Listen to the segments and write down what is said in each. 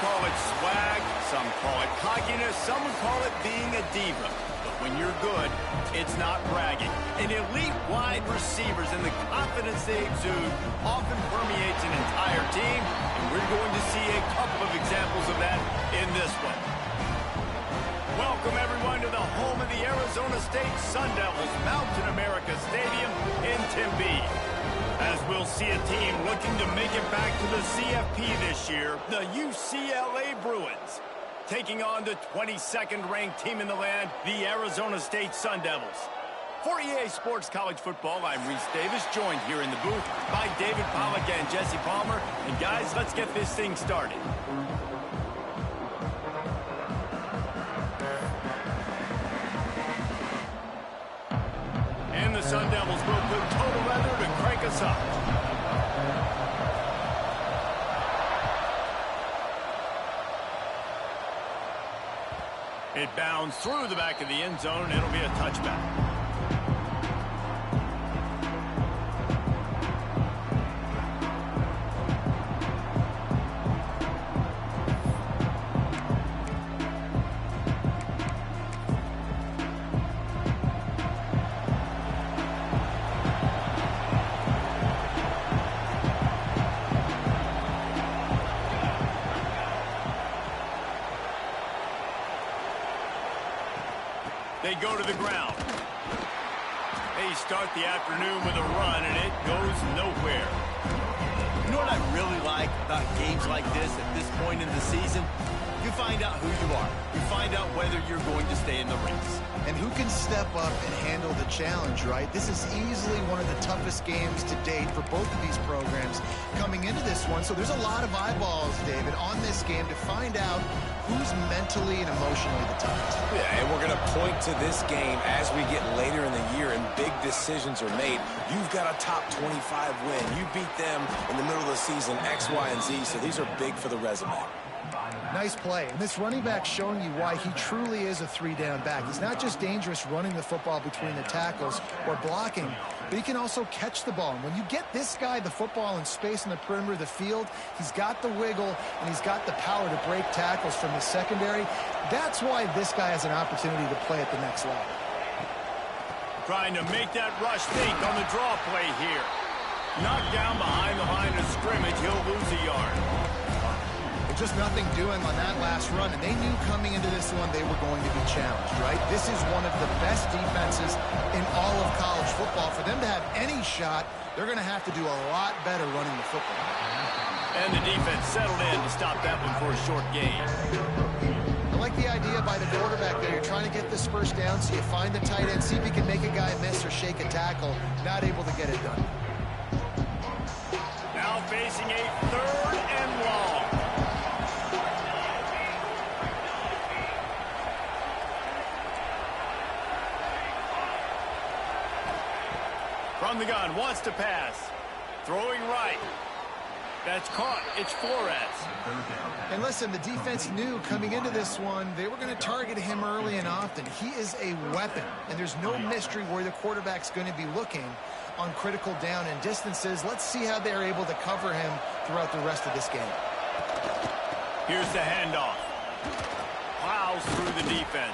call it swag, some call it cockiness, some would call it being a diva. But when you're good, it's not bragging. And elite wide receivers and the confidence they exude often permeates an entire team, and we're going to see a couple of examples of that in this one. Welcome, everyone, to the home of the Arizona State Sun Devils, Mountain America Stadium in Tempe. As we'll see a team looking to make it back to the CFP this year, the UCLA Bruins, taking on the 22nd ranked team in the land, the Arizona State Sun Devils. For EA Sports College Football, I'm Reese Davis, joined here in the booth by David Pollack and Jesse Palmer. And guys, let's get this thing started. And the Sun Devils will put total weather to crank us up. It bounds through the back of the end zone. It'll be a touchback. They go to the ground. They start the afternoon with a run, and it goes nowhere. You know what I really like about games like this at this point in the season? You find out who you are. You find out whether you're going to stay in the race. And who can step up and handle the challenge, right? This is easily one of the toughest games to date for both of these programs coming into this one. So there's a lot of eyeballs, David, on this game to find out who's mentally and emotionally the toughest. Yeah, and we're going to point to this game as we get later in the year and big decisions are made. You've got a top 25 win. You beat them in the middle of the season, X, Y, and Z, so these are big for the resume. Nice play. And this running back showing you why he truly is a three-down back. He's not just dangerous running the football between the tackles or blocking, but he can also catch the ball. And when you get this guy the football in space in the perimeter of the field, he's got the wiggle and he's got the power to break tackles from the secondary. That's why this guy has an opportunity to play at the next level. Trying to make that rush fake on the draw play here. Knocked down behind the line of scrimmage, he'll lose a yard. Just nothing doing on that last run, and they knew coming into this one they were going to be challenged, right? This is one of the best defenses in all of college football. For them to have any shot, they're going to have to do a lot better running the football. And the defense settled in to stop that one for a short gain. I like the idea by the quarterback there. You're trying to get this first down, so you find the tight end, see if you can make a guy miss or shake a tackle. Not able to get it done. Now facing a 3rd and long. From the gun, wants to pass. Throwing right. That's caught. It's Flores. And listen, the defense knew coming into this one, they were going to target him early and often. He is a weapon, and there's no mystery where the quarterback's going to be looking on critical down and distances. Let's see how they're able to cover him throughout the rest of this game. Here's the handoff. Plows through the defense.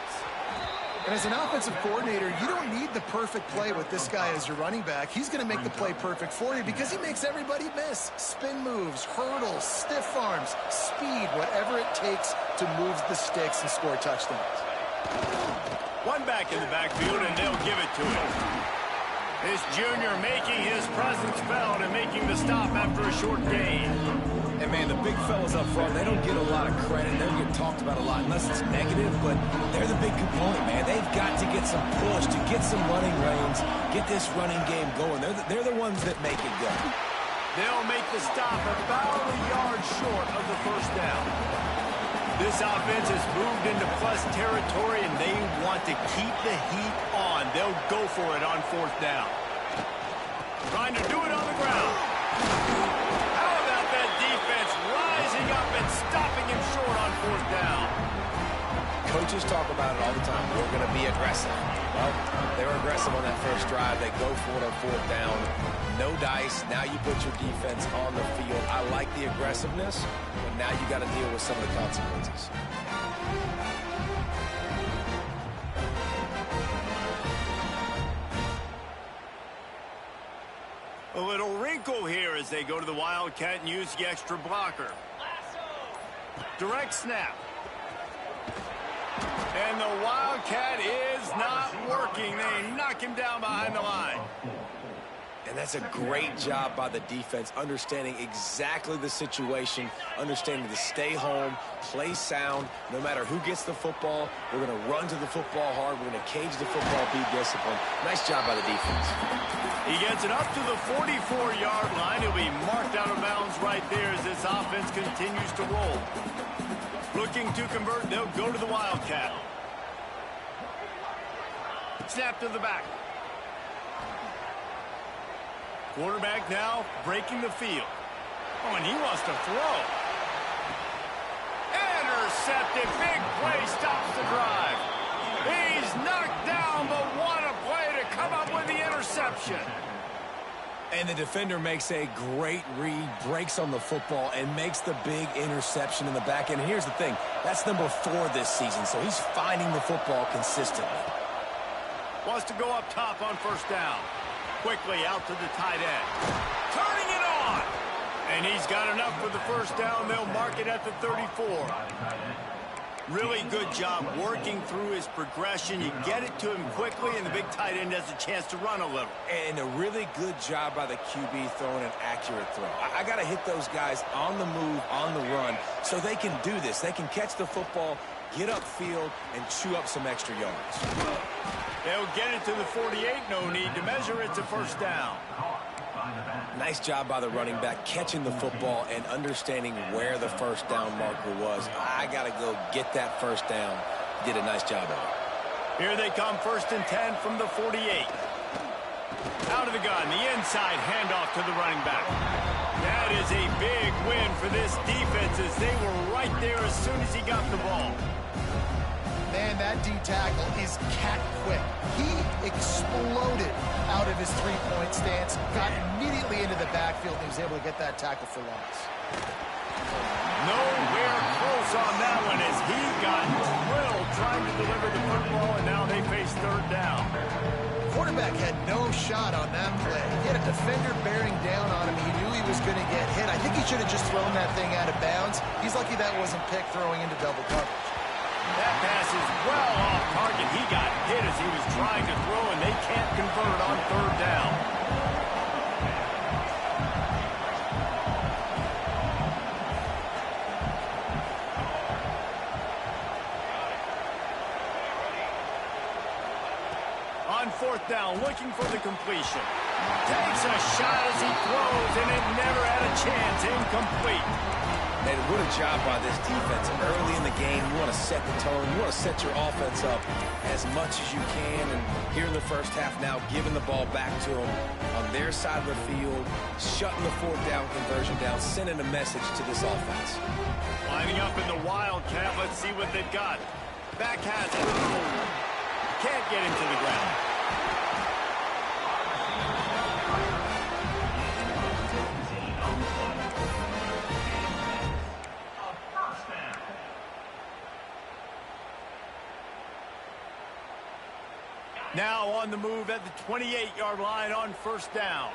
And as an offensive coordinator, you don't need the perfect play with this guy as your running back. He's going to make the play perfect for you because he makes everybody miss. Spin moves, hurdles, stiff arms, speed, whatever it takes to move the sticks and score touchdowns. One back in the backfield, and they'll give it to him. This junior making his presence felt and making the stop after a short gain. And, man, the big fellas up front, they don't get a lot of credit. They don't get talked about a lot unless it's negative, but they're the big component, man. They've got to get some push, to get some running lanes, get this running game going. They're the ones that make it go. They'll make the stop about a yard short of the first down. This offense has moved into plus territory, and they want to keep the heat on. They'll go for it on 4th down. Trying to do it on the ground. How about that defense rising up and stopping him short on 4th down? Coaches talk about it all the time. We're going to be a aggressive. Well, they were aggressive on that first drive. They go for it on fourth down. No dice. Now you put your defense on the field. I like the aggressiveness, but now you got to deal with some of the consequences. A little wrinkle here as they go to the Wildcat and use the extra blocker. Direct snap. And the Wildcat is not working. They knock him down behind the line. And that's a great job by the defense, understanding exactly the situation, understanding to stay home, play sound. No matter who gets the football, we're going to run to the football hard. We're going to cage the football, be disciplined. Nice job by the defense. He gets it up to the 44-yard line. He'll be marked out of bounds right there as this offense continues to roll. Looking to convert, they'll go to the Wildcat. Snap to the back. Quarterback now breaking the field. Oh, and he wants to throw. Intercepted. Big play stops the drive. He's knocked down, but what a play to come up with the interception. And the defender makes a great read, breaks on the football, and makes the big interception in the back end. Here's the thing. That's number 4 this season, so he's finding the football consistently. Wants to go up top on first down. Quickly out to the tight end. Turning it on. And he's got enough for the first down. They'll mark it at the 34. Really good job working through his progression. You get it to him quickly, and the big tight end has a chance to run a little. And a really good job by the QB throwing an accurate throw. I got to hit those guys on the move, on the run, so they can do this. They can catch the football, get upfield, and chew up some extra yards. They'll get it to the 48. No need to measure. It's a first down. Nice job by the running back catching the football and understanding where the first down marker was. I got to go get that first down. Did a nice job of it. Here they come, 1st and 10 from the 48. Out of the gun, the inside handoff to the running back. That is a big win for this defense as they were right there as soon as he got the ball. Man, that D-tackle is cat quick. He exploded out of his three-point stance, got immediately into the backfield, and he was able to get that tackle for loss. Nowhere close on that one as he got drilled trying to deliver the football, and now they face third down. Quarterback had no shot on that play. He had a defender bearing down on him. He knew he was going to get hit. I think he should have just thrown that thing out of bounds. He's lucky that wasn't picked throwing into double coverage. That pass is well off target. He got hit as he was trying to throw, and they can't convert on third down. On fourth down, looking for the completion. Takes a shot as he throws, and it never had a chance. Incomplete. And what a job by this defense. Early in the game, you want to set the tone. You want to set your offense up as much as you can. And here in the first half now, giving the ball back to them on their side of the field, shutting the fourth down conversion down, sending a message to this offense. Lining up in the Wildcat. Let's see what they've got. Back has it. Can't get him to the ground. Now on the move at the 28-yard line on first down.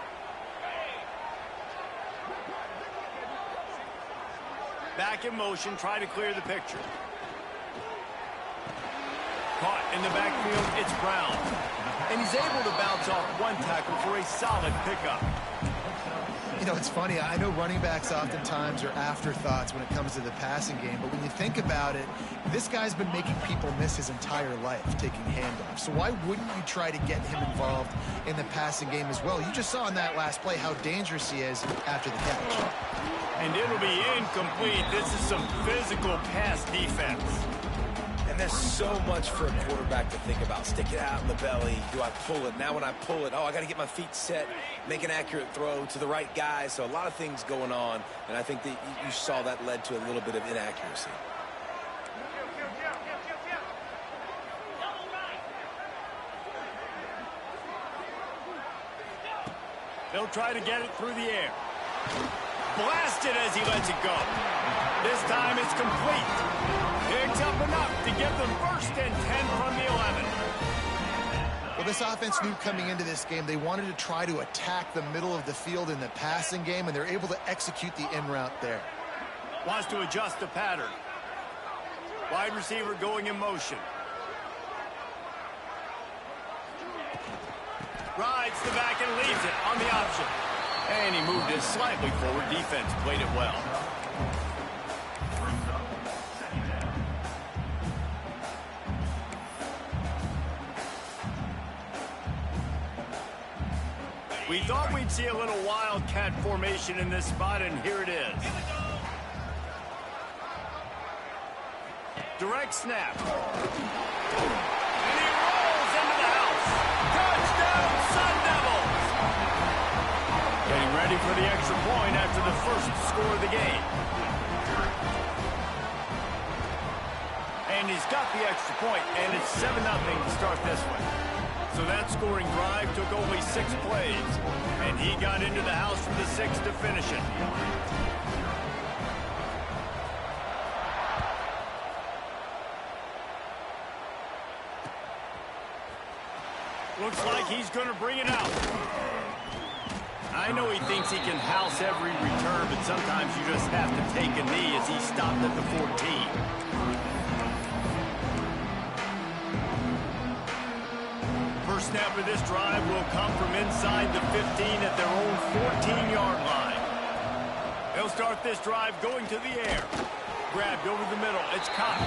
Back in motion, try to clear the picture. Caught in the backfield, it's Brown. And he's able to bounce off one tackle for a solid pickup. You know, it's funny. I know running backs oftentimes are afterthoughts when it comes to the passing game, but when you think about it, this guy's been making people miss his entire life taking handoffs. So why wouldn't you try to get him involved in the passing game as well? You just saw in that last play how dangerous he is after the catch. And it'll be incomplete. This is some physical pass defense. And there's so much for a quarterback to think about. Stick it out in the belly. Do I pull it? Now when I pull it, oh, I got to get my feet set, make an accurate throw to the right guy. So a lot of things going on, and I think that you saw that led to a little bit of inaccuracy. They'll try to get it through the air. Blasted as he lets it go. This time it's complete. Picks up enough to get them 1st and 10 from the 11. Well, this offense knew coming into this game they wanted to try to attack the middle of the field in the passing game, and they're able to execute the in route there. Wants to adjust the pattern. Wide receiver going in motion. Rides the back and leaves it on the option. And he moved it slightly forward. Defense played it well. We thought we'd see a little Wildcat formation in this spot, and here it is. Direct snap. And he rolls into the house. Touchdown, Sun Devils! Getting ready for the extra point after the first score of the game. And he's got the extra point, and it's 7-0 to start this one. So that scoring drive took only 6 plays, and he got into the house from the 6 to finish it. Looks like he's going to bring it out. I know he thinks he can house every return, but sometimes you just have to take a knee as he stopped at the 14. First snap of this drive will come from inside the 15 at their own 14-yard line. They'll start this drive going to the air. Grabbed over the middle. It's Cox.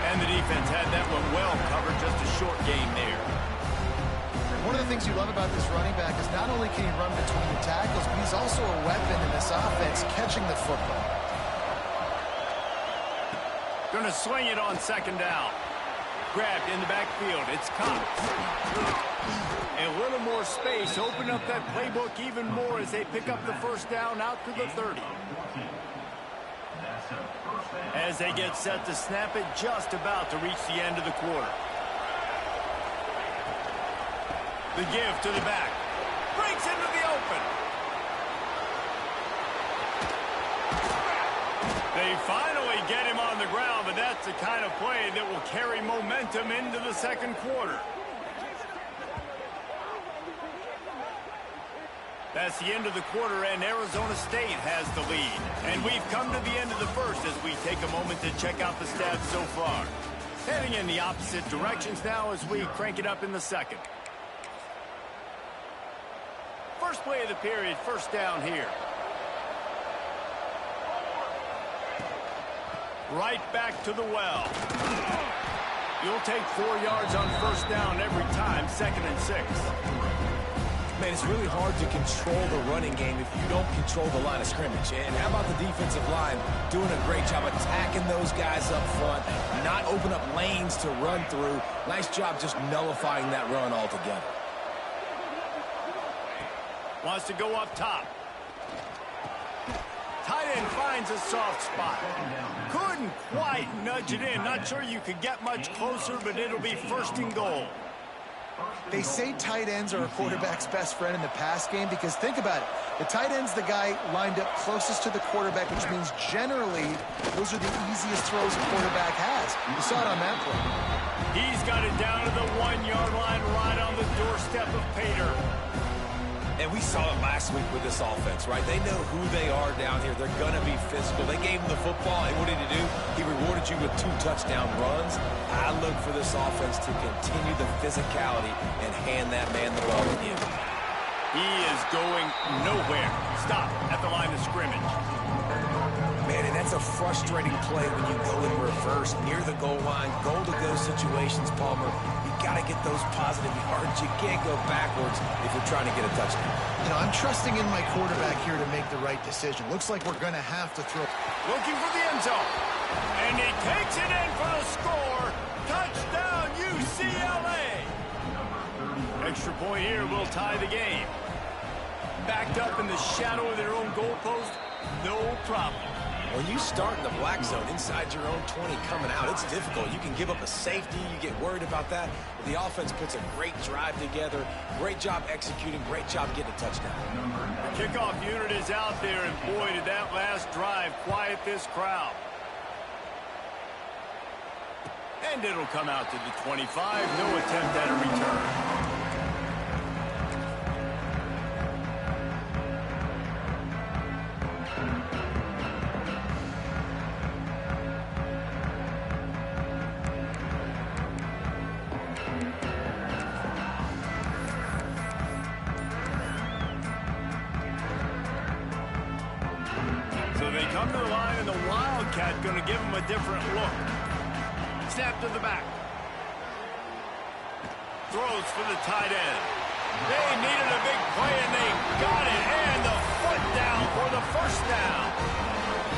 And the defense had that one well covered. Just a short game there. One of the things you love about this running back is not only can he run between the tackles, but he's also a weapon in this offense, catching the football. Going to sling it on 2nd down. Grabbed in the backfield. It's Cox. A little more space. Open up that playbook even more as they pick up the 1st down out to the 30. As they get set to snap it, just about to reach the end of the quarter. The give to the back. Breaks into the open. They finally get him on the ground, but that's the kind of play that will carry momentum into the 2nd quarter. That's the end of the quarter, and Arizona State has the lead. And we've come to the end of the 1st as we take a moment to check out the stats so far. Heading in the opposite directions now as we crank it up in the 2nd. First play of the period, 1st down here. Right back to the well. You'll take 4 yards on 1st down every time, 2nd and 6. Man, it's really hard to control the running game if you don't control the line of scrimmage. And how about the defensive line doing a great job attacking those guys up front, not open up lanes to run through. Nice job just nullifying that run altogether. Wants to go up top. Tight end finds a soft spot. Couldn't quite nudge it in. Not sure you could get much closer, but it'll be 1st and goal. They say tight ends are a quarterback's best friend in the pass game because think about it. The tight end's the guy lined up closest to the quarterback, which means generally those are the easiest throws a quarterback has. You saw it on that play. He's got it down to the 1-yard line right on the doorstep of Pater. And we saw it last week with this offense, right? They know who they are down here. They're going to be physical. They gave him the football, and what did he do? He rewarded you with 2 touchdown runs. I look for this offense to continue the physicality and hand that man the ball again. He is going nowhere. Stop at the line of scrimmage. Man, and that's a frustrating play when you go in reverse near the goal line, goal-to-go situations, Palmer. You got to get those positive yards. You can't go backwards if you're trying to get a touchdown. You know, I'm trusting in my quarterback here to make the right decision. Looks like we're going to have to throw. Looking for the end zone. And he takes it in for the score. Touchdown, UCLA. Extra point here will tie the game. Backed up in the shadow of their own goalpost, no problem. When you start in the black zone inside your own 20 coming out, it's difficult. You can give up a safety. You get worried about that. But the offense puts a great drive together. Great job executing. Great job getting a touchdown. The kickoff unit is out there, and boy, did that last drive quiet this crowd. And it'll come out to the 25. No attempt at a return. Come to the line, and the Wildcat going to give him a different look. Snap to the back. Throws for the tight end. They needed a big play, and they got it. And the foot down for the first down.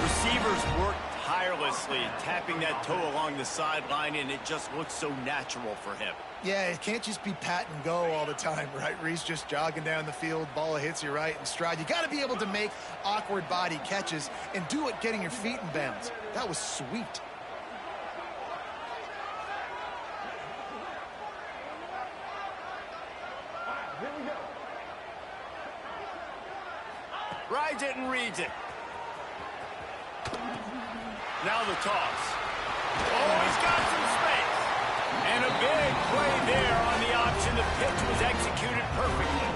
Receivers work tirelessly, tapping that toe along the sideline, and it just looks so natural for him. Yeah, it can't just be pat and go all the time, right? Reese just jogging down the field, ball hits you right in stride. You got to be able to make awkward body catches and do it getting your feet in bounds. That was sweet. Rides it and reads it. Now the toss. Oh, he's got some space. And a big play there on the option. The pitch was executed perfectly.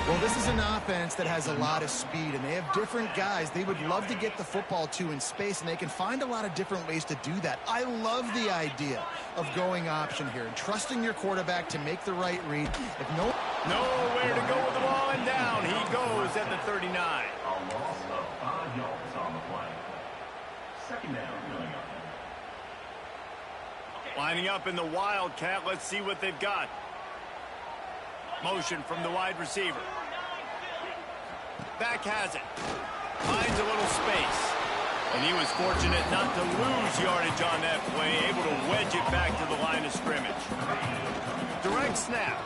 Well, this is an offense that has a lot of speed, and they have different guys they would love to get the football to in space, and they can find a lot of different ways to do that. I love the idea of going option here and trusting your quarterback to make the right read. If nowhere to go with the ball, and down he goes at the 39. A loss of 5 yards on the play. Second down. Lining up in the Wildcat. Let's see what they've got. Motion from the wide receiver. Back has it. Finds a little space. And he was fortunate not to lose yardage on that play. Able to wedge it back to the line of scrimmage. Direct snap.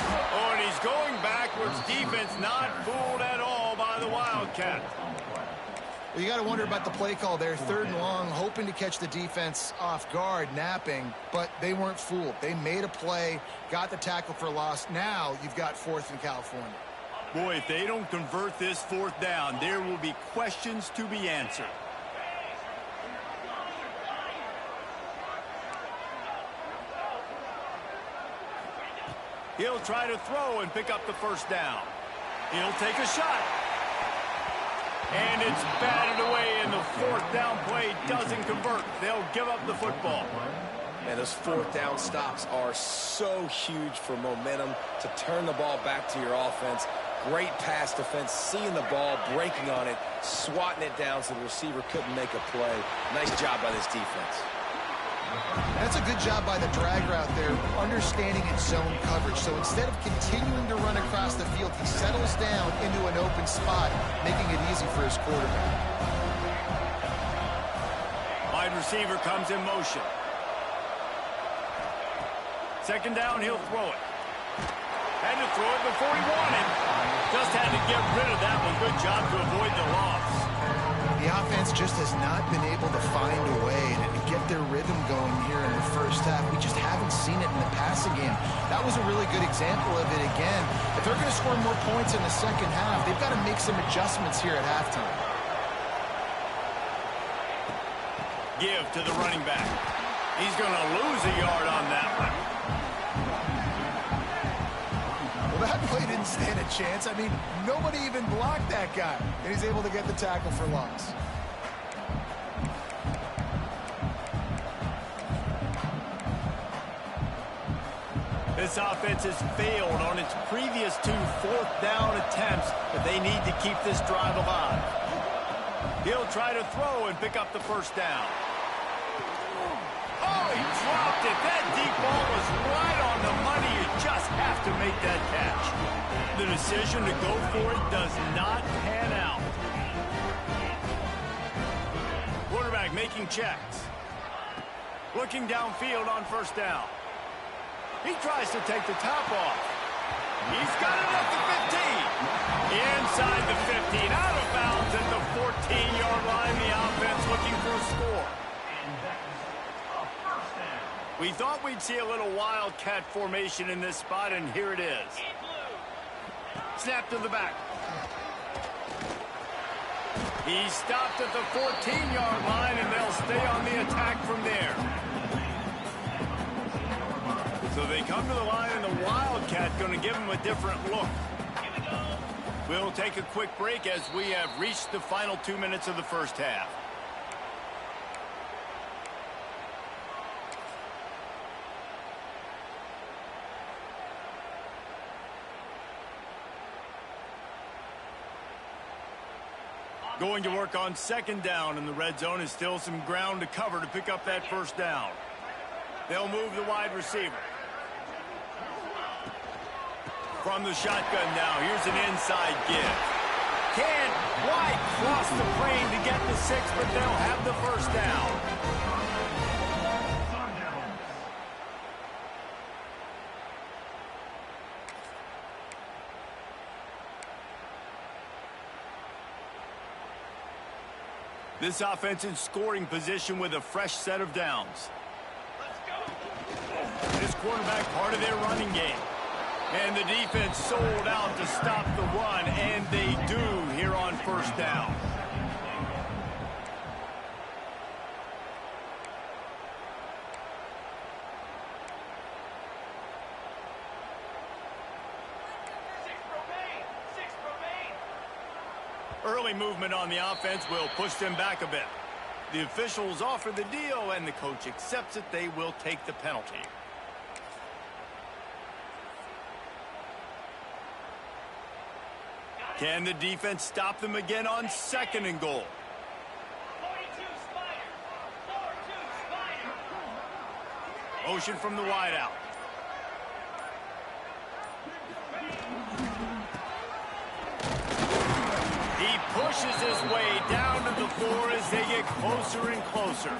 Oh, and he's going backwards. Defense not fooled at all by the Wildcat. Well, you got to wonder about the play call there. 3rd and long, hoping to catch the defense off guard, napping, but they weren't fooled. They made a play, got the tackle for loss. Now you've got 4th in California. Boy, if they don't convert this 4th down, there will be questions to be answered. He'll try to throw and pick up the 1st down. He'll take a shot. And it's batted away, and the 4th down play doesn't convert. They'll give up the football. And those 4th down stops are so huge for momentum to turn the ball back to your offense. Great pass defense, seeing the ball, breaking on it, swatting it down so the receiver couldn't make a play. Nice job by this defense. That's a good job by the drag route there, understanding its zone coverage. So instead of continuing to run across the field, he settles down into an open spot, making it easy for his quarterback. Wide receiver comes in motion. 2nd down, he'll throw it. Had to throw it before he wanted. Just had to get rid of that one. Good job to avoid the loss. The offense just has not been able to find a way to get their rhythm going here in the 1st half. We just haven't seen it in the passing game. That was a really good example of it again. If they're going to score more points in the 2nd half, they've got to make some adjustments here at halftime. Give to the running back. He's going to lose a yard on that one. Well, that play didn't stand a chance. I mean, nobody even blocked that guy. And he's able to get the tackle for loss. This offense has failed on its previous 2 4th down attempts, but they need to keep this drive alive. He'll try to throw and pick up the 1st down. Oh, he dropped it. That deep ball was right on the money. You just have to make that catch. The decision to go for it does not pan out. Quarterback making checks. Looking downfield on 1st down. He tries to take the top off. He's got it at the 15. Inside the 15, out of bounds at the 14-yard line. The offense looking for a score. We thought we'd see a little Wildcat formation in this spot, and here it is. Snap to the back. He's stopped at the 14-yard line, and they'll stay on the attack from there. So they come to the line, and the Wildcat going to give them a different look. We'll take a quick break as we have reached the final 2 minutes of the first half. Going to work on second down in the red zone is still some ground to cover to pick up that first down. They'll move the wide receiver. From the shotgun now, here's an inside give. Can't quite cross the plane to get the 6, but they'll have the first down. This offense in scoring position with a fresh set of downs. This quarterback part of their running game. And the defense sold out to stop the run, and they do here on first down. Early movement on the offense will push them back a bit. The officials offer the deal, and the coach accepts it. They will take the penalty. Can the defense stop them again on second and goal? Motion from the wideout. He pushes his way down to the floor as they get closer and closer.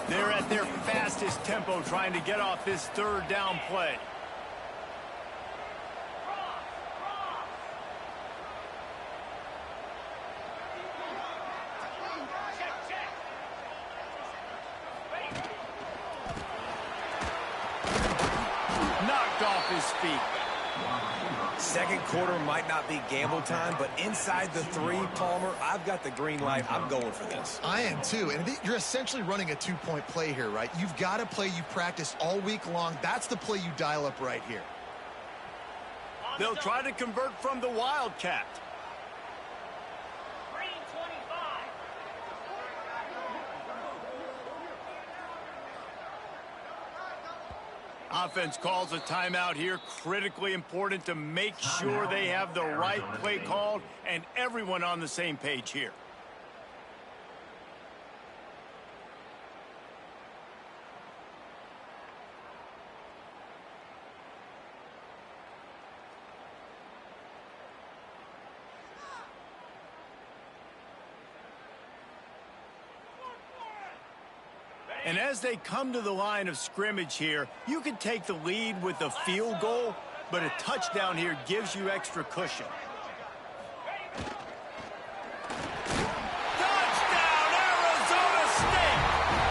They're at their fastest tempo trying to get off this third down play. Knocked off his feet. Second quarter might not be gamble time, but inside the 3, Palmer, I've got the green light. I'm going for this. I am too, and you're essentially running a 2-point play here, right? You've got a play you practice all week long. That's the play you dial up right here. They'll try to convert from the Wildcat. Offense calls a timeout here. Critically important to make sure they have the right play called and everyone on the same page here. And as they come to the line of scrimmage here, you can take the lead with a field goal, but a touchdown here gives you extra cushion. Touchdown, Arizona State!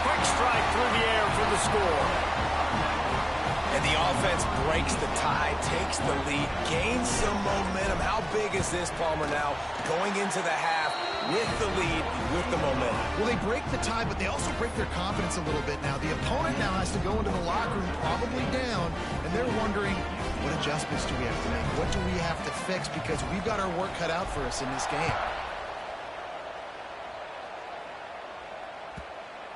Quick strike through the air for the score. And the offense breaks the tie, takes the lead, gains some momentum. How big is this, Palmer, now going into the half with the lead, with the momentum? Well, they break the tie, but they also break their confidence a little bit now. The opponent now has to go into the locker room probably down, and they're wondering, what adjustments do we have to make? What do we have to fix? Because we've got our work cut out for us in this game.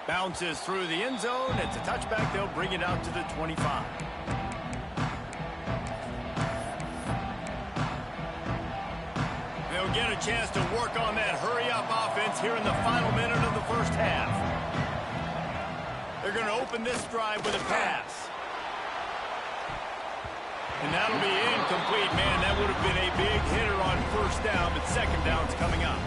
Bounces through the end zone. It's a touchback. They'll bring it out to the 25. They'll get a chance to work on that hurry-up offense here in the final minute of the first half. They're going to open this drive with a pass. And that'll be incomplete. Man, that would have been a big hitter on first down, but second down's coming up.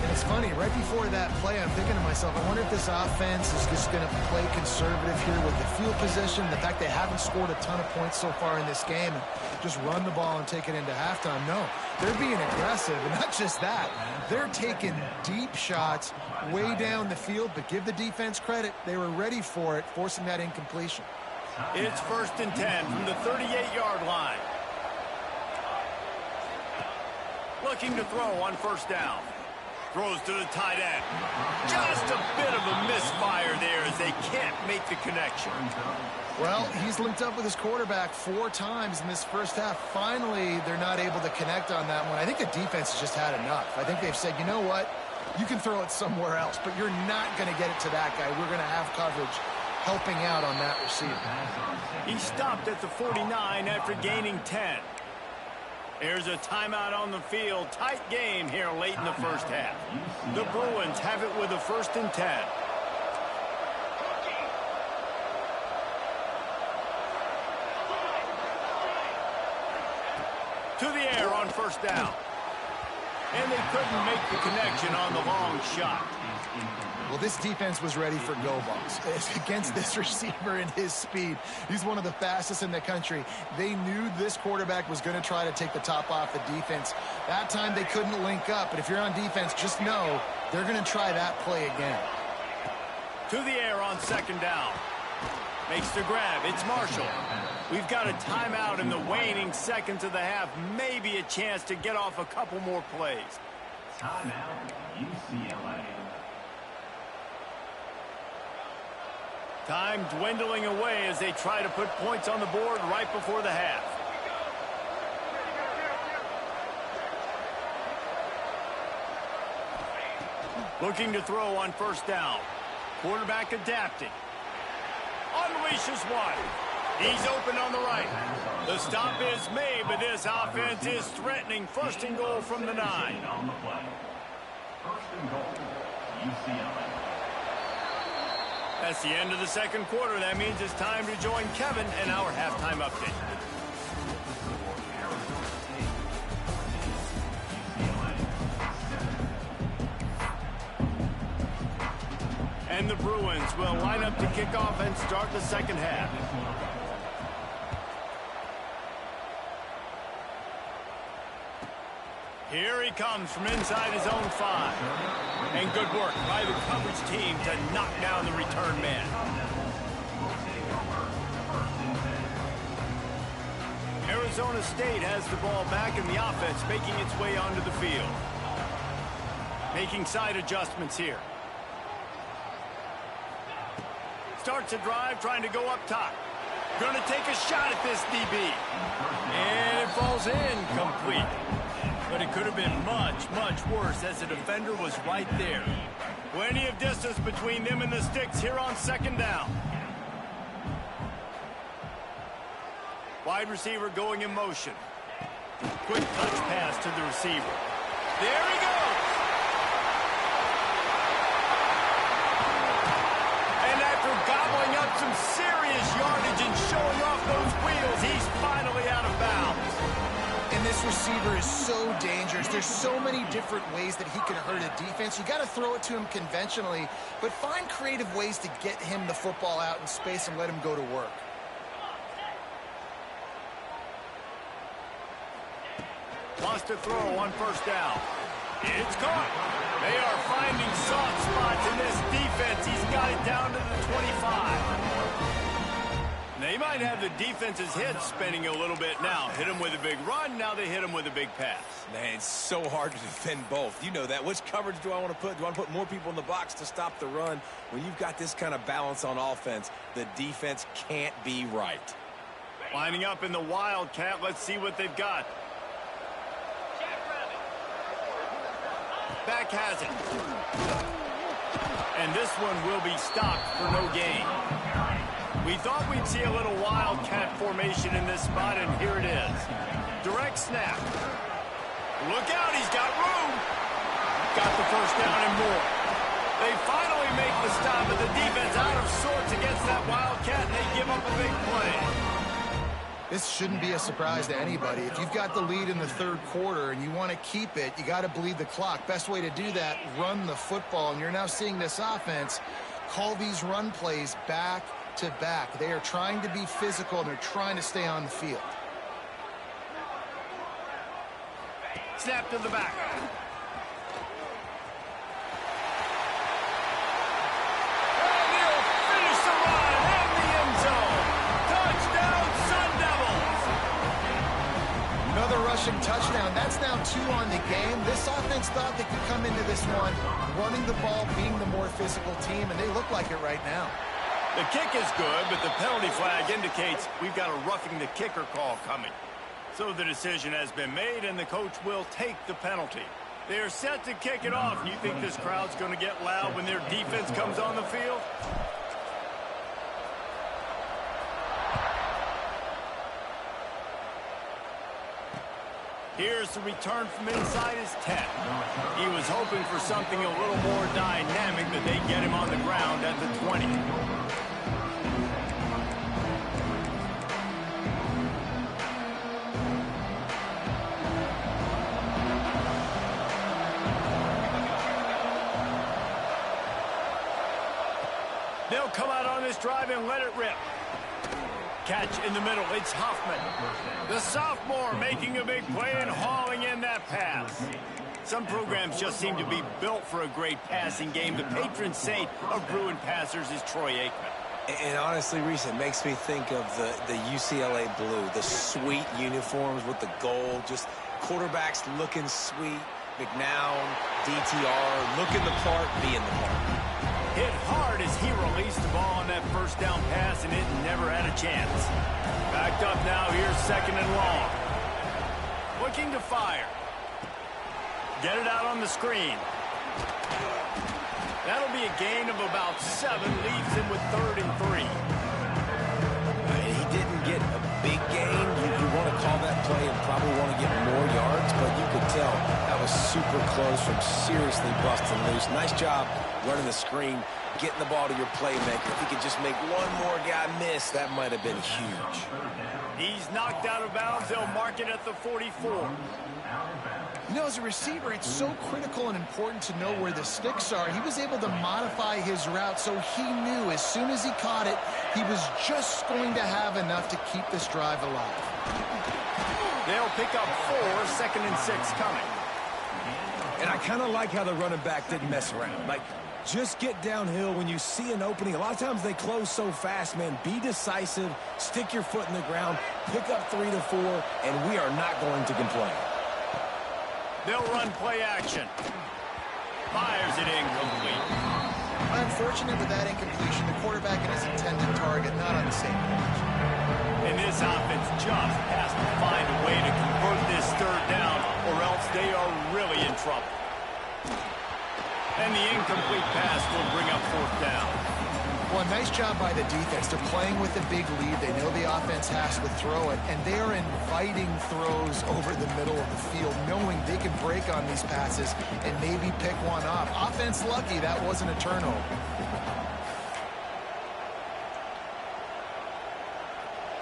And it's funny, right before that play, I'm thinking to myself, I wonder if this offense is just going to play conservative here with the field position, the fact they haven't scored a ton of points so far in this game, and just run the ball and take it into halftime. No, they're being aggressive, and not just that. They're taking deep shots way down the field, but give the defense credit. They were ready for it, forcing that incompletion. It's 1st and 10 from the 38-yard line. Looking to throw on 1st down. Throws to the tight end. Just a bit of a misfire there as they can't make the connection. Well, he's linked up with his quarterback 4 times in this first half. Finally, they're not able to connect on that one. I think the defense has just had enough. I think they've said, you know what? You can throw it somewhere else, but you're not going to get it to that guy. We're going to have coverage helping out on that receiver. He stopped at the 49 after gaining 10. There's a timeout on the field. Tight game here late in the first half. The Bruins have it with a 1st and 10. To the air on 1st down. And they couldn't make the connection on the long shot. Well, this defense was ready for go balls. Against this receiver and his speed, he's one of the fastest in the country. They knew this quarterback was going to try to take the top off the defense. That time they couldn't link up, but if you're on defense, just know they're going to try that play again. To the air on 2nd down. Makes the grab. It's Marshall. We've got a timeout in the waning seconds of the half. Maybe a chance to get off a couple more plays. Timeout, UCLA. Time dwindling away as they try to put points on the board right before the half. Looking to throw on 1st down. Quarterback adapting. Unleashes one. He's open on the right. The stop is made, but this offense is threatening 1st and goal from the 9. On the play. 1st and goal, UCLA. That's the end of the 2nd quarter. That means it's time to join Kevin and our halftime update. And the Bruins will line up to kick off and start the 2nd half. Here he comes from inside his own 5. And good work by the coverage team to knock down the return man. Arizona State has the ball back in the offense, making its way onto the field. Making side adjustments here. Starts a drive, trying to go up top. Going to take a shot at this DB. And it falls in, complete. But it could have been much, much worse as the defender was right there. Plenty of distance between them and the sticks here on 2nd down. Wide receiver going in motion. Quick touch pass to the receiver. There he goes. And after gobbling up some serious yardage and showing off those wheels, he's finally out of bounds. And this receiver is so dangerous. There's so many different ways that he can hurt a defense. You got to throw it to him conventionally, but find creative ways to get him the football out in space and let him go to work. Wants to throw on 1st down. It's caught. They are finding soft spots in this defense. He's got it down to the 25. They might have the defense's head spinning a little bit now. Hit him with a big run. Now they hit him with a big pass. Man, it's so hard to defend both. You know that. Which coverage do I want to put? Do I want to put more people in the box to stop the run? When you've got this kind of balance on offense, the defense can't be right. Lining up in the Wildcat. Let's see what they've got. Back has it. And this one will be stopped for no gain. We thought we'd see a little Wildcat formation in this spot, and here it is. Direct snap. Look out, he's got room. Got the 1st down and more. They finally make the stop, but the defense out of sorts against that Wildcat, and they give up a big play. This shouldn't be a surprise to anybody. If you've got the lead in the third quarter and you want to keep it, you got to bleed the clock. Best way to do that, run the football. And you're now seeing this offense call these run plays back to back. They are trying to be physical, and they're trying to stay on the field. Snap to the back. And he'll finish the run in the end zone. Touchdown, Sun Devils. Another rushing touchdown. That's now 2 on the game. This offense thought they could come into this one running the ball, being the more physical team, and they look like it right now. The kick is good, but the penalty flag indicates we've got a roughing the kicker call coming. So the decision has been made, and the coach will take the penalty. They are set to kick it off. You think this crowd's going to get loud when their defense comes on the field? Here's the return from inside his 10. He was hoping for something a little more dynamic, but they get him on the ground at the 20. They'll come out on this drive and let it rip. Catch in the middle. It's Hoffman. The sophomore making a big play and hauling in that pass. Some programs just seem to be built for a great passing game. The patron saint of Bruin passers is Troy Aikman. And honestly, Reese, it makes me think of the UCLA blue, the sweet uniforms with the gold, just quarterbacks looking sweet. McNown, DTR, looking the part, being the part. Hit hard as he released the ball on that first down pass, and it never had a chance. Backed up now, here's second and long. Looking to fire. Get it out on the screen. That'll be a gain of about 7, leaves him with 3rd and 3. He didn't get a big gain. You want to call that play and probably want to get more yards, but you could tell that was super close from seriously busting loose. Nice job running the screen, getting the ball to your playmaker. If he could just make one more guy miss, that might have been huge. He's knocked out of bounds. They'll mark it at the 44. You know, as a receiver, it's so critical and important to know where the sticks are. He was able to modify his route, so he knew as soon as he caught it, he was just going to have enough to keep this drive alive. They'll pick up 4, second and 6 coming. And I kind of like how the running back didn't mess around. Like, just get downhill when you see an opening. A lot of times they close so fast, man. Be decisive, stick your foot in the ground, pick up 3 to 4, and we are not going to complain. They'll run play action. Fires it incomplete. Unfortunate with that incompletion, the quarterback and his intended target not on the same page. And this offense just has to find a way to convert this 3rd down, or else they are really in trouble. And the incomplete pass will bring up 4th down. Well, nice job by the defense. They're playing with a big lead. They know the offense has to throw it, and they are inviting throws over the middle of the field, knowing they can break on these passes and maybe pick one off. Offense lucky that wasn't a turnover.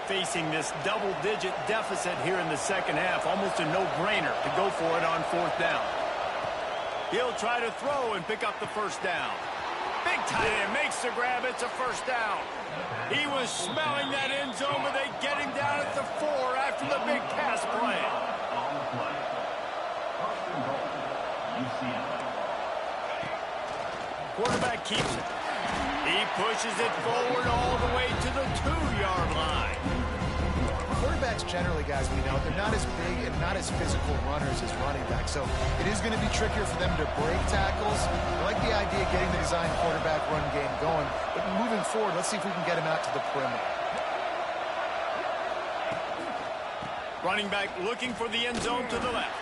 Facing this double-digit deficit here in the second half, almost a no-brainer to go for it on 4th down. He'll try to throw and pick up the 1st down. Big tight end makes the grab. It's a 1st down. He was smelling that end zone, but they get him down at the 4 after the big pass play. Quarterback keeps it. He pushes it forward all the way to the 2-yard line. Quarterbacks generally, guys, we know, they're not as big and not as physical runners as running backs, so it is going to be trickier for them to break tackles. I like the idea of getting the design quarterback run game going, but moving forward, let's see if we can get him out to the perimeter. Running back looking for the end zone to the left.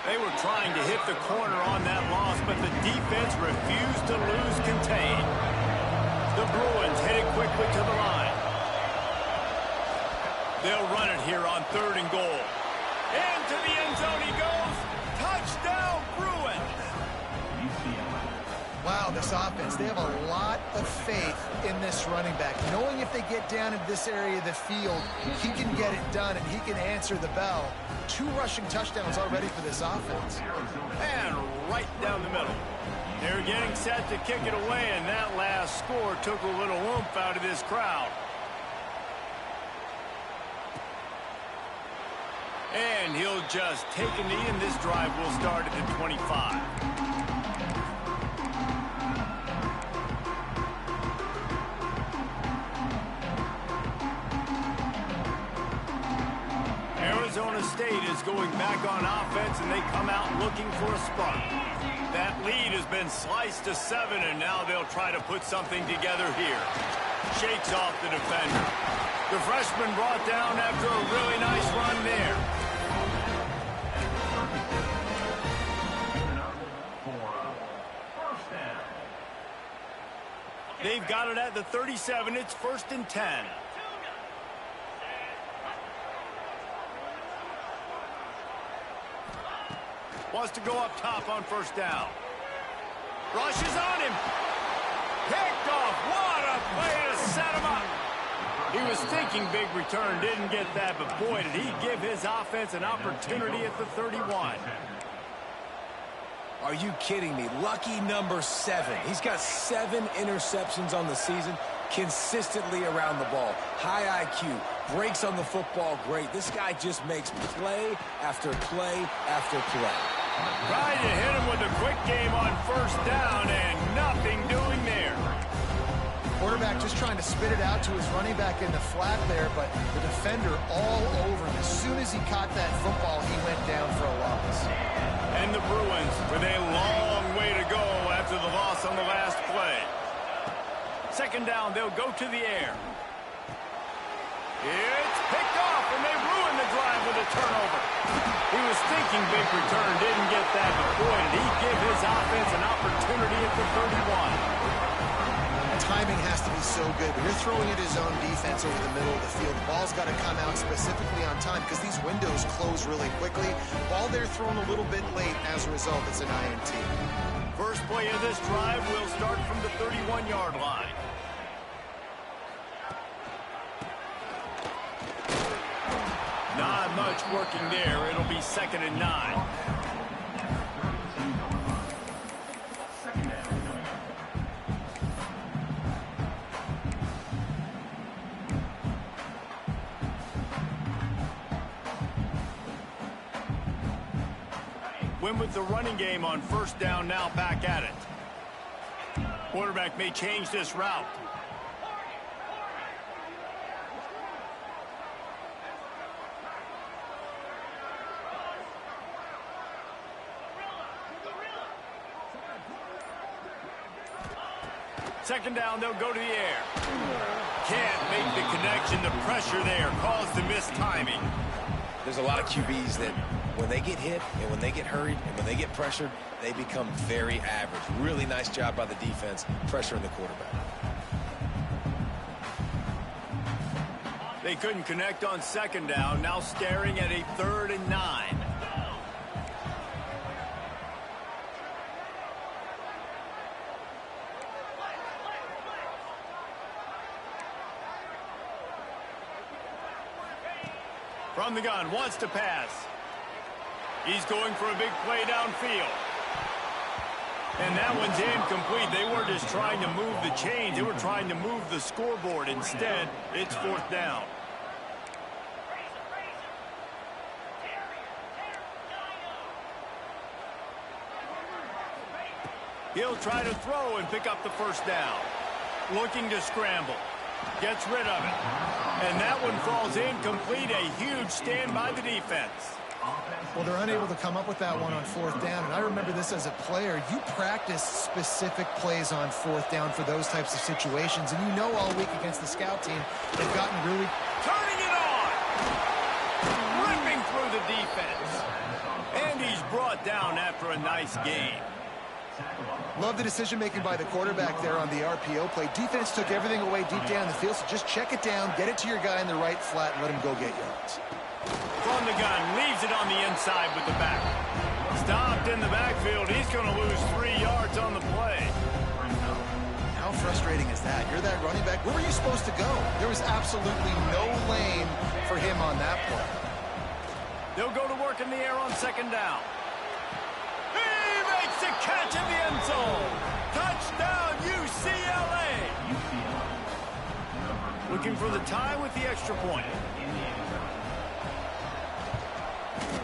They were trying to hit the corner on that loss, but the defense refused to lose contain. The Bruins headed quickly to the line. They'll run it here on 3rd and goal. Into the end zone he goes. Touchdown, Bruins. Wow, this offense. They have a lot of faith in this running back, knowing if they get down in this area of the field, he can get it done and he can answer the bell. 2 rushing touchdowns already for this offense. And right down the middle. They're getting set to kick it away, and that last score took a little oomph out of this crowd. And he'll just take a knee, and this drive will start at the 25. Arizona State is going back on offense, and they come out looking for a spark. That lead has been sliced to 7, and now they'll try to put something together here. Shakes off the defender. The freshman brought down after a really nice run there. They've got it at the 37. It's 1st and 10. Wants to go up top on 1st down. Rushes on him. Picked off. What a play to set him up. He was thinking big return, didn't get that, but boy, did he give his offense an opportunity at the 31. Are you kidding me? Lucky number 7. He's got 7 interceptions on the season, consistently around the ball. High IQ, breaks on the football great. This guy just makes play after play after play. Trying to hit him with a quick game on 1st down, and nothing doing there. Quarterback just trying to spit it out to his running back in the flat there, but the defender all over him. As soon as he caught that football, he went down for a loss. And the Bruins with a long way to go after the loss on the last play. 2nd down, they'll go to the air. It's picked off, and they ruin the drive with a turnover. He was thinking big return, didn't get that, but boy, did he give his offense an opportunity at the 31. Timing has to be so good. When you're throwing at his own defense over the middle of the field, the ball's got to come out specifically on time because these windows close really quickly. Ball there thrown a little bit late. As a result, it's an INT. First play of this drive will start from the 31-yard line. Not much working there. It'll be 2nd and 9. Win with the running game on 1st down, now back at it. Quarterback may change this route. Second down, they'll go to the air. Can't make the connection. The pressure there caused the mistiming. There's a lot of QBs that when they get hit and when they get hurried and when they get pressured, they become very average. Really nice job by the defense, pressuring the quarterback. They couldn't connect on 2nd down, now staring at a 3rd and 9. From the gun, wants to pass. He's going for a big play downfield. And that one's incomplete. They weren't just trying to move the chains. They were trying to move the scoreboard. Instead, it's 4th down. He'll try to throw and pick up the 1st down. Looking to scramble. Gets rid of it. And that one falls incomplete. A huge stand by the defense. Well, they're unable to come up with that one on 4th down. And I remember this as a player. You practice specific plays on 4th down for those types of situations. And you know all week against the scout team, they've gotten really... Turning it on! Ripping through the defense. And he's brought down after a nice game. Love the decision-making by the quarterback there on the RPO play. Defense took everything away deep down the field, so just check it down, get it to your guy in the right flat, and let him go get yards. From the gun, leaves it on the inside with the back. Stopped in the backfield. He's going to lose 3 yards on the play. frustrating is that? You're that running back. Where were you supposed to go? There was absolutely no lane for him on that play. They'll go to work in the air on second down. He makes the catch in the end zone. Touchdown, UCLA. Looking for the tie with the extra point.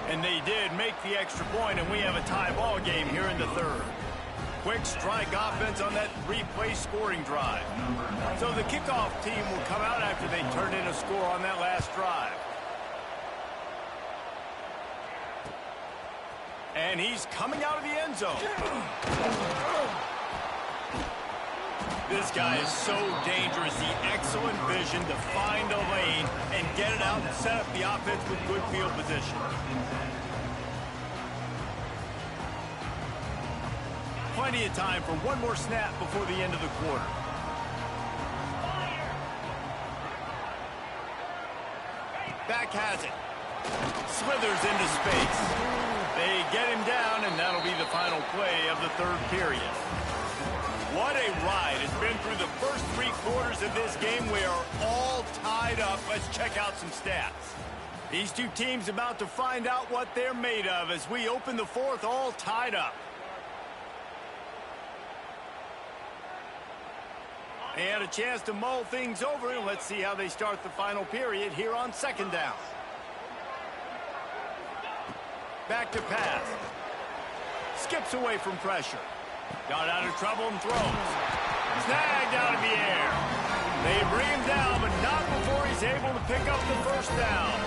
And they did make the extra point, and we have a tie ball game here in the third. Quick strike offense on that three-play scoring drive. So the kickoff team will come out after they turned in a score on that last drive. And he's coming out of the end zone. This guy is so dangerous. The excellent vision to find a lane and get it out and set up the offense with good field position. Plenty of time for one more snap before the end of the quarter. Back has it. Slithers into space. They get him down, and that'll be the final play of the third period. What a ride. It's been through the first 3 quarters of this game. We are all tied up. Let's check out some stats. These two teams about to find out what they're made of as we open the fourth, all tied up. They had a chance to mull things over, and let's see how they start the final period here on second down. Back to pass. Skips away from pressure. Got out of trouble and throws. Snagged out of the air. They bring him down, but not before he's able to pick up the first down.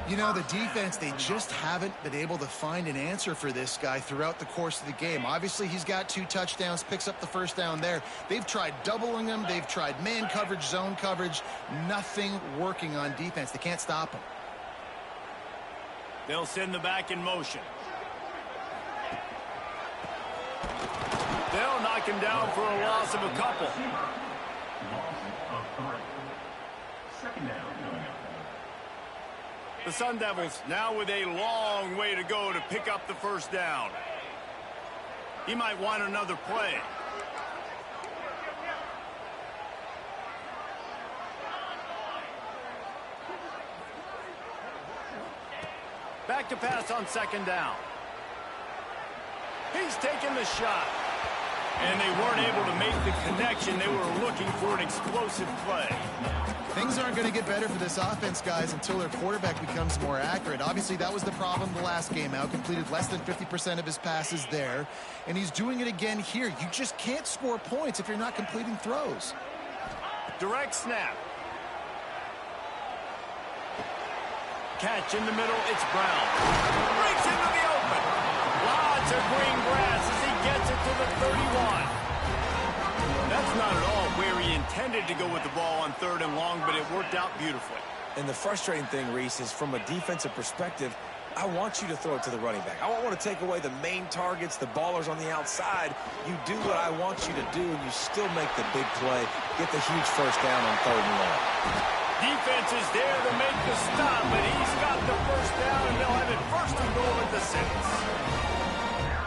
You know, the defense, they just haven't been able to find an answer for this guy throughout the course of the game. Obviously, he's got 2 touchdowns, picks up the first down there. They've tried doubling him. They've tried man coverage, zone coverage. Nothing working on defense. They can't stop him. They'll send the back in motion. They'll knock him down for a loss of a couple. Second down. The Sun Devils now with a long way to go to pick up the first down. He might want another play. Back to pass on second down. He's taking the shot. And they weren't able to make the connection. They were looking for an explosive play. Things aren't going to get better for this offense, guys, until their quarterback becomes more accurate. Obviously, that was the problem the last game out. Completed less than 50% of his passes there. And he's doing it again here. You just can't score points if you're not completing throws. Direct snap. Catch in the middle. It's Brown. Breaks into the open. Lots of green grass as he gets it to the 31. That's not at all where he intended to go with the ball on third and long, but it worked out beautifully. And the frustrating thing, Reese, is from a defensive perspective, I want you to throw it to the running back. I don't want to take away the main targets, the ballers on the outside. You do what I want you to do, and you still make the big play, get the huge first down on third and long. Defense is there to make the stop, but he's got the first down, and they'll have it first and goal at the 6.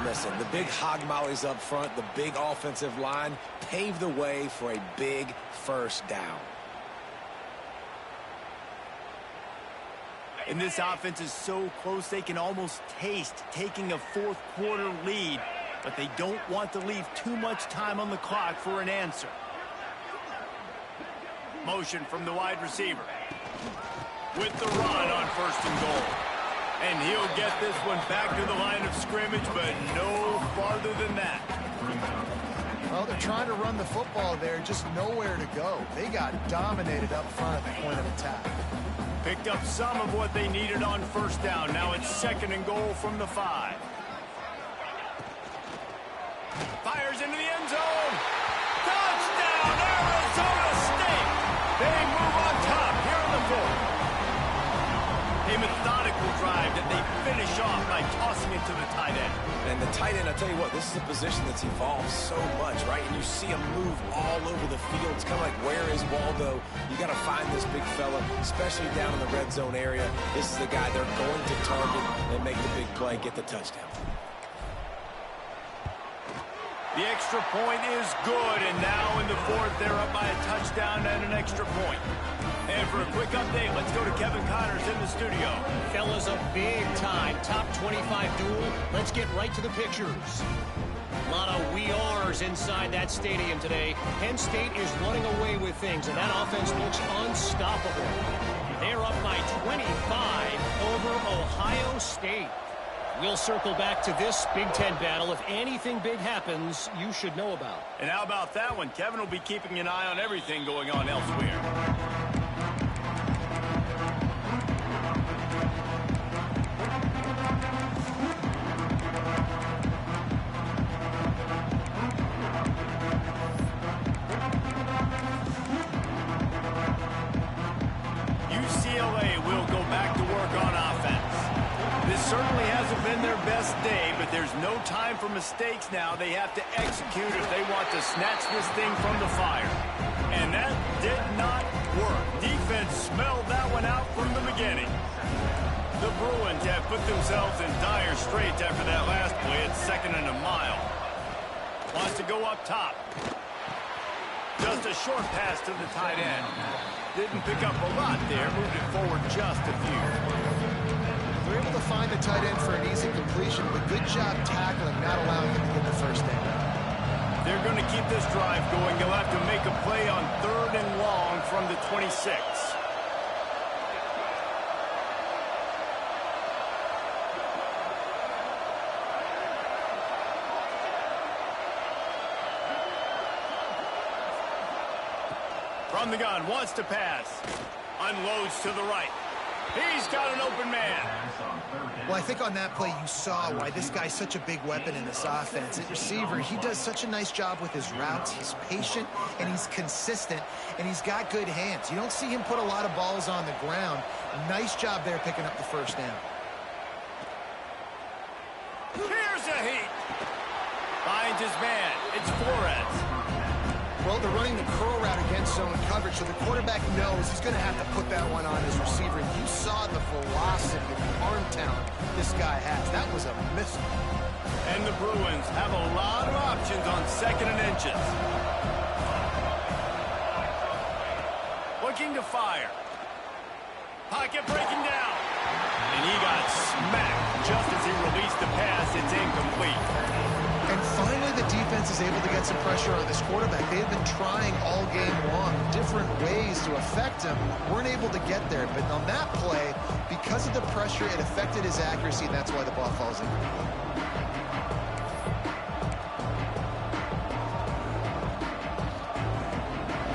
Listen, the big hog mollies up front, the big offensive line paved the way for a big first down. And this offense is so close they can almost taste taking a fourth quarter lead, but they don't want to leave too much time on the clock for an answer. Motion from the wide receiver. With the run on first and goal. And he'll get this one back to the line of scrimmage, but no farther than that. Well, they're trying to run the football there, just nowhere to go. They got dominated up front at the point of attack. Picked up some of what they needed on first down. Now it's second and goal from the 5. Fires into the end zone. Touchdown, Arizona State. They move on top here in the 4th. A methodical drive that they finish off by tossing it to the tight end. And the tight end, I tell you what, this is a position that's evolved so much, right? And you see him move all over the field. It's kind of like, where is Waldo? You got to find this big fella, especially down in the red zone area. This is the guy they're going to target and make the big play, get the touchdown. The extra point is good, and now in the fourth, they're up by a touchdown and an extra point. And for a quick update, let's go to Kevin Connors in the studio. Fellas, a big-time top 25 duel. Let's get right to the pictures. A lot of we ares inside that stadium today. Penn State is running away with things, and that offense looks unstoppable. They're up by 25 over Ohio State. We'll circle back to this Big Ten battle. If anything big happens, you should know about. And how about that one? Kevin will be keeping an eye on everything going on elsewhere. UCLA will go back to work on offense. This certainly hasn't been their best day, but there's no time for mistakes now. They have to execute if they want to snatch this thing from the fire. And that did not work. Defense smelled that one out from the beginning. The Bruins have put themselves in dire straits after that last play. It's 2nd and a mile. Wants to go up top. Just a short pass to the tight end. Didn't pick up a lot there. Moved it forward just a few. They're able to find the tight end for an easy completion, but good job tackling, not allowing him to get the first down. They're going to keep this drive going. They'll have to make a play on 3rd and long from the 26. From the gun, wants to pass. Unloads to the right. He's got an open man. Well, I think on that play you saw why this guy's such a big weapon in this offense. At receiver, he does such a nice job with his routes. He's patient, and he's consistent, and he's got good hands. You don't see him put a lot of balls on the ground. Nice job there picking up the first down. Here's a heat. Finds his man. It's Flores. Well, they're running the curl route against zone coverage, so the quarterback knows he's going to have to put that one on his receiver. And you saw the velocity and the arm talent this guy has. That was a missile. And the Bruins have a lot of options on 2nd and inches. Looking to fire. Pocket breaking down. And he got smacked just as he released the pass. It's incomplete. And finally, the defense is able to get some pressure on this quarterback. They've been trying all game long different ways to affect him. Weren't able to get there. But on that play, because of the pressure, it affected his accuracy, and that's why the ball falls in.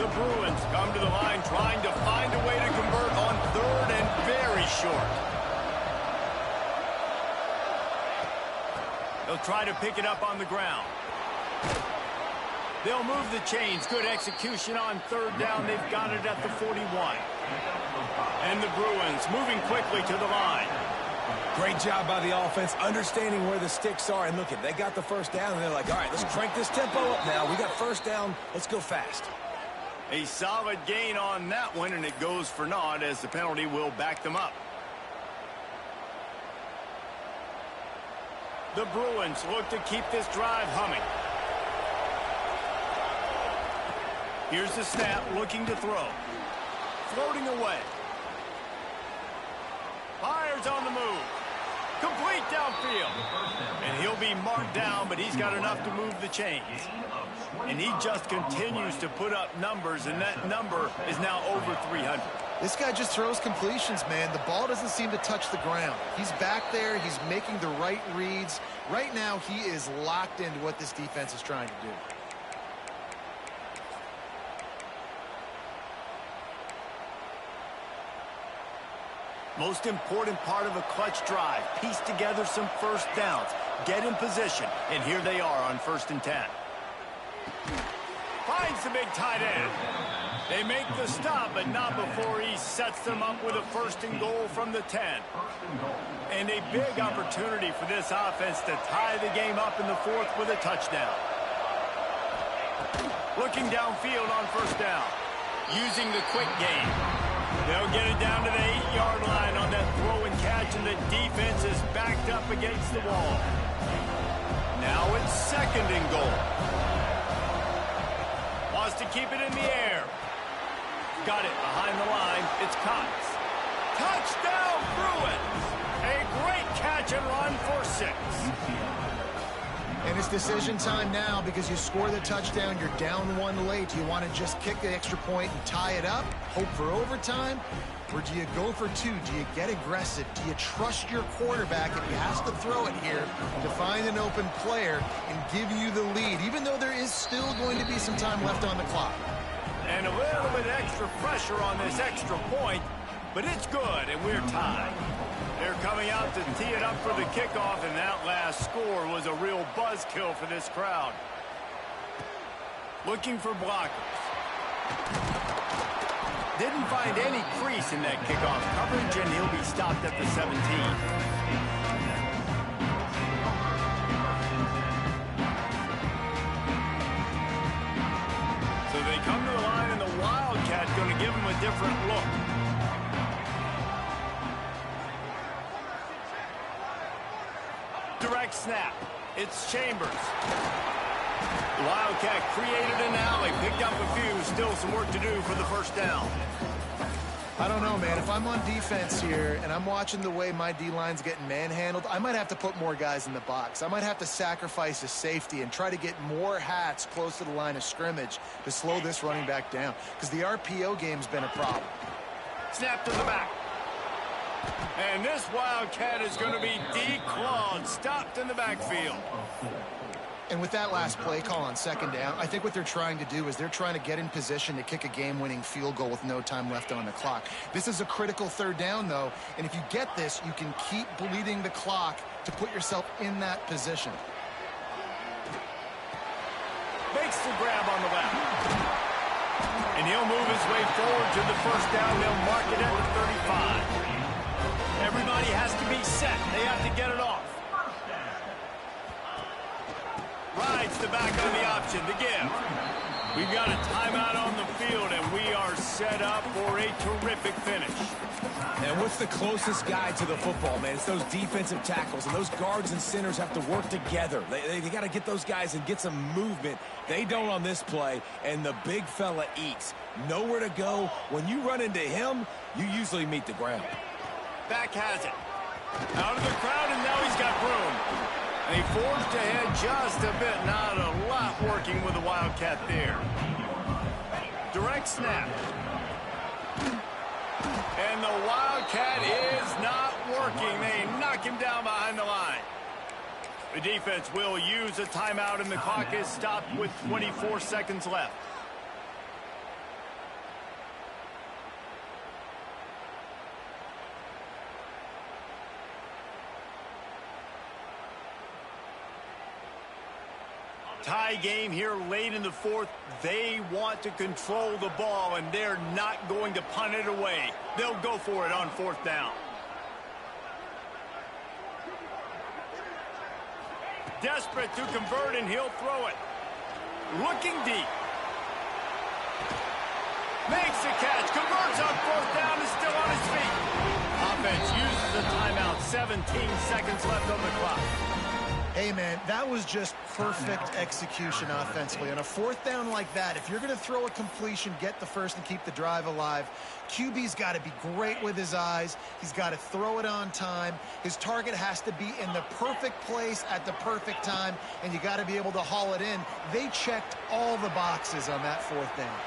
The Bruins come to the line trying to find a way to convert on 3rd and very short. They'll try to pick it up on the ground. They'll move the chains. Good execution on 3rd down. They've got it at the 41. And the Bruins moving quickly to the line. Great job by the offense, understanding where the sticks are. And look, they got the first down, and they're like, all right, let's crank this tempo up now. We got first down. Let's go fast. A solid gain on that one, and it goes for naught as the penalty will back them up. The Bruins look to keep this drive humming. Here's the snap, looking to throw. Floating away. Fires on the move. Complete downfield. And he'll be marked down, but he's got enough to move the chains. And he just continues to put up numbers, and that number is now over 300. This guy just throws completions, man. The ball doesn't seem to touch the ground. He's back there. He's making the right reads. Right now, he is locked into what this defense is trying to do. Most important part of a clutch drive. Piece together some first downs. Get in position. And here they are on 1st and 10. Finds the big tight end. They make the stop, but not before he sets them up with a 1st and goal from the 10. And a big opportunity for this offense to tie the game up in the 4th with a touchdown. Looking downfield on 1st down. Using the quick game. They'll get it down to the 8-yard line on that throw and catch, and the defense is backed up against the wall. Now it's second and goal. Wants to keep it in the air. Got it behind the line. It's Cox. Touchdown Bruins! A great catch and run for 6. And it's decision time now because you score the touchdown, you're down 1 late. Do you want to just kick the extra point and tie it up, hope for overtime? Or do you go for 2? Do you get aggressive? Do you trust your quarterback if he has to throw it here to find an open player and give you the lead, even though there is still going to be some time left on the clock? And a little bit extra pressure on this extra point, but it's good, and we're tied. They're coming out to tee it up for the kickoff, and that last score was a real buzzkill for this crowd. Looking for blockers. Didn't find any crease in that kickoff coverage, and he'll be stopped at the 17. So they come to the line, and the Wildcat going to give them a different look. Direct snap. It's Chambers. The Wildcat created an alley, picked up a few, still some work to do for the first down. I don't know, man. If I'm on defense here and I'm watching the way my D-line's getting manhandled, I might have to put more guys in the box. I might have to sacrifice a safety and try to get more hats close to the line of scrimmage to slow this running back down, because the RPO game's been a problem. Snap to the back. And this Wildcat is going to be declawed, stopped in the backfield. And with that last play call on second down, I think what they're trying to do is they're trying to get in position to kick a game-winning field goal with no time left on the clock. This is a critical third down, though, and if you get this, you can keep bleeding the clock to put yourself in that position. Makes the grab on the left. And he'll move his way forward to the first down. They'll mark it at the 35. Everybody has to be set. They have to get it off. Rides the back on the option to give. We've got a timeout on the field, and we are set up for a terrific finish. And what's the closest guy to the football, man? It's those defensive tackles, and those guards and centers have to work together. They got to get those guys and get some movement. They don't on this play, and the big fella eats. Nowhere to go. When you run into him, you usually meet the ground. Back has it. Out of the crowd, and now he's got room. And he forged ahead just a bit. Not a lot working with the Wildcat there. Direct snap. And the Wildcat is not working. They knock him down behind the line. The defense will use a timeout, and the clock is stopped with 24 seconds left. Tie game here late in the fourth. They want to control the ball, and they're not going to punt it away. They'll go for it on fourth down. Desperate to convert, and he'll throw it. Looking deep. Makes the catch. Converts on fourth down, is still on his feet. Offense uses a timeout. 17 seconds left on the clock. Hey, man, that was just perfect execution offensively. On a fourth down like that, if you're going to throw a completion, get the first and keep the drive alive, QB's got to be great with his eyes. He's got to throw it on time. His target has to be in the perfect place at the perfect time, and you got to be able to haul it in. They checked all the boxes on that fourth down.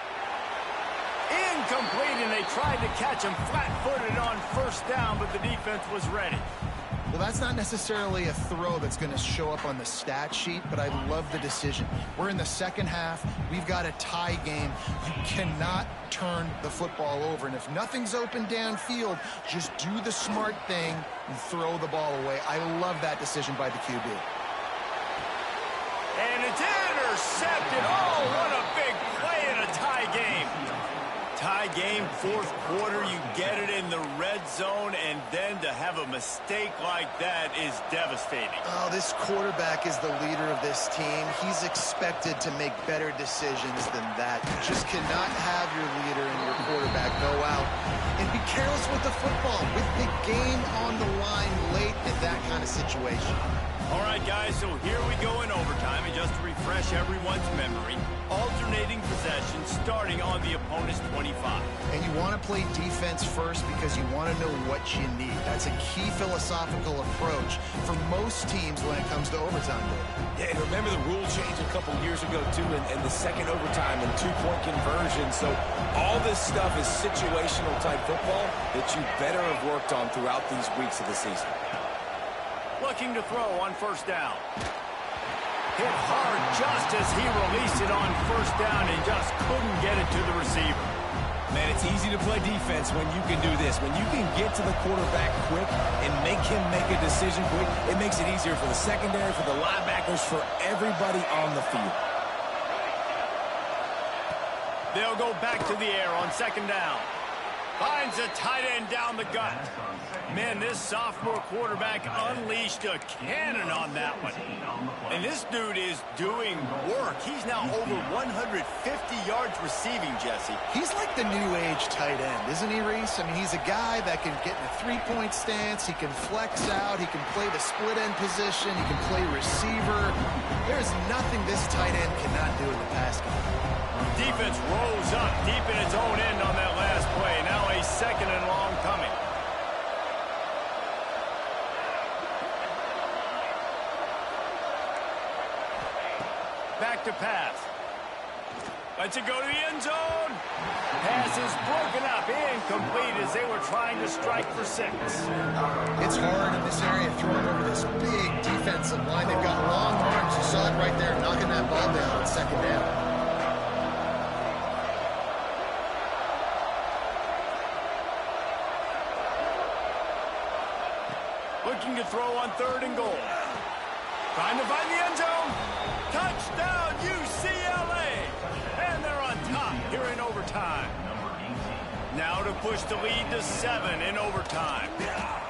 Incomplete, and they tried to catch him flat-footed on first down, but the defense was ready. Well, that's not necessarily a throw that's going to show up on the stat sheet, but I love the decision. We're in the second half. We've got a tie game. You cannot turn the football over. And if nothing's open downfield, just do the smart thing and throw the ball away. I love that decision by the QB. And it's intercepted. Oh, what a big play in a tie game. Tie game, fourth quarter, you get it in the red zone, and then to have a mistake like that is devastating. Oh, this quarterback is the leader of this team. He's expected to make better decisions than that. You just cannot have your leader and your quarterback go out and be careless with the football, with the game on the line late in that kind of situation. All right, guys, so here we go in overtime, and just to refresh everyone's memory, alternating possession starting on the opponent's 25. And you want to play defense first because you want to know what you need. That's a key philosophical approach for most teams when it comes to overtime. Yeah, and remember the rule change a couple years ago, too, and the second overtime and two-point conversion. So all this stuff is situational-type football that you better have worked on throughout these weeks of the season. Looking to throw on first down. Hit hard just as he released it on first down and just couldn't get it to the receiver. Man, it's easy to play defense when you can do this. When you can get to the quarterback quick and make him make a decision quick, it makes it easier for the secondary, for the linebackers, for everybody on the field. They'll go back to the air on second down. Finds a tight end down the gut. Man, this sophomore quarterback unleashed a cannon on that one. And this dude is doing work. He's now over 150 yards receiving, Jesse. He's like the new age tight end, isn't he, Reese? I mean, he's a guy that can get in a three-point stance. He can flex out. He can play the split end position. He can play receiver. There's nothing this tight end cannot do in the pass game. Defense rolls up deep in its own end on that last play. Now a second and long coming. Back to pass. Lets it go to the end zone. Pass is broken up, incomplete as they were trying to strike for 6. It's hard in this area throwing over this big defensive line. They've got long arms. You saw it right there, knocking that ball down on second down. Looking to throw on third and goal. Trying to find the end zone. Touchdown, UCLA. And they're on top here in overtime. Now to push the lead to 7 in overtime.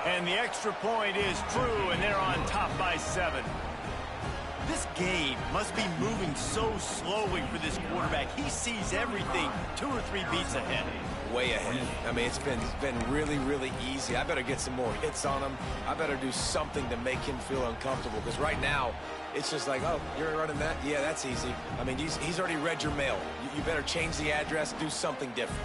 And the extra point is true, and they're on top by 7. This game must be moving so slowly for this quarterback. He sees everything 2 or 3 beats ahead. Way ahead. I mean, it's been really, really easy. I better get some more hits on him. I better do something to make him feel uncomfortable, because right now, it's just like, oh, you're running that? Yeah, that's easy. I mean, he's already read your mail. You better change the address, do something different.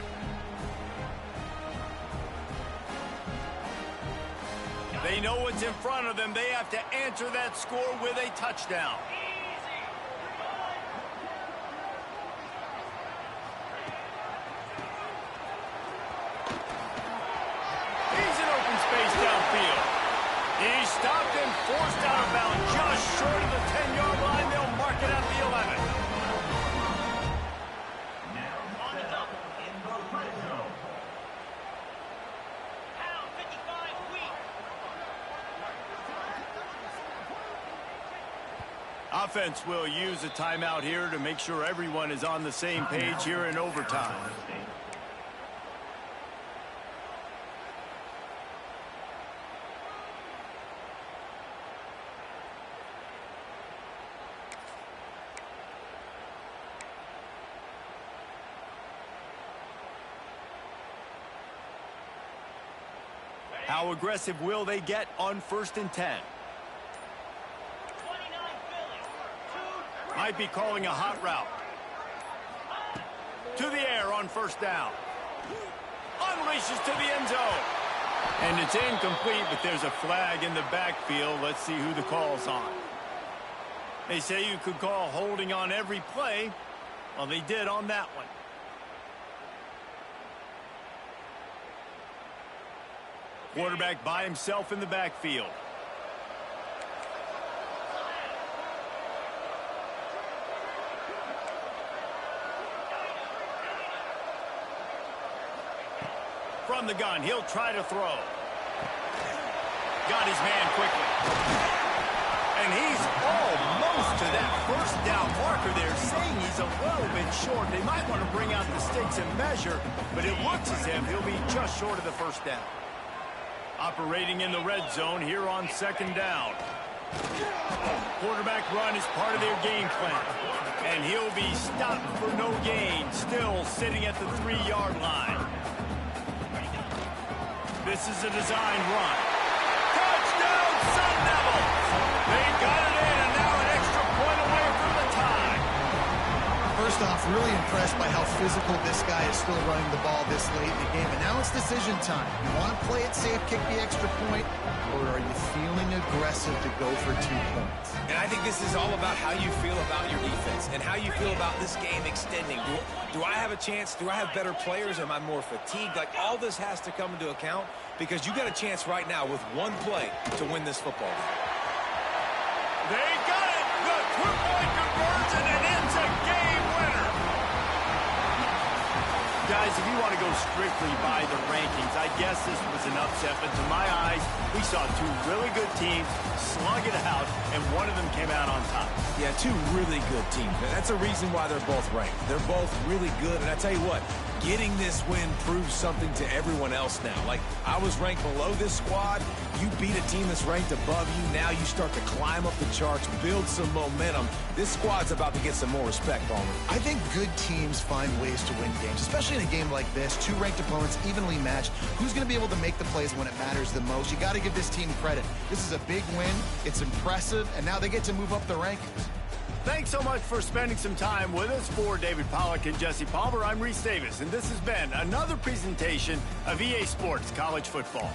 They know what's in front of them. They have to answer that score with a touchdown. He's in open space downfield. He's stopped and forced out of bounds just short of the 10-yard line. They'll mark it at the 11. Offense will use a timeout here to make sure everyone is on the same page here in overtime. How aggressive will they get on 1st and 10? Might be calling a hot route. To the air on 1st down. Unleashes to the end zone. And it's incomplete, but there's a flag in the backfield. Let's see who the call's on. They say you could call holding on every play. Well, they did on that one. Quarterback by himself in the backfield. From the gun, he'll try to throw. Got his man quickly. And he's almost to that 1st down marker there, saying he's a little bit short. They might want to bring out the sticks and measure, but it looks as if he'll be just short of the 1st down. Operating in the red zone here on 2nd down. Quarterback run is part of their game plan. And he'll be stopped for no gain, still sitting at the 3-yard line. This is a design run. Touchdown, Sun Devils! They got First off, really impressed by how physical this guy is still running the ball this late in the game. And now it's decision time. You want to play it safe, kick the extra point, or are you feeling aggressive to go for 2 points? And I think this is all about how you feel about your defense and how you feel about this game extending. Do I have a chance? Do I have better players? Am I more fatigued? Like, all this has to come into account because you got a chance right now with one play to win this football game. They got it! The 2-point conversion, and it's a game winner! Guys, if you want to go strictly by the rankings, I guess this was an upset, but to my eyes, we saw two really good teams slug it out, and one of them came out on top. Yeah, two really good teams. And that's a reason why they're both ranked. They're both really good, and I tell you what, getting this win proves something to everyone else now. Like, I was ranked below this squad. You beat a team that's ranked above you. Now you start to climb up the charts, build some momentum. This squad's about to get some more respect, Palmer. I think good teams find ways to win games, especially in a game like this. Two ranked opponents, evenly matched. Who's going to be able to make the plays when it matters the most? You got to give this team credit. This is a big win. It's impressive, and now they get to move up the rankings. Thanks so much for spending some time with us. For David Pollack and Jesse Palmer, I'm Reese Davis, and this has been another presentation of EA Sports College Football.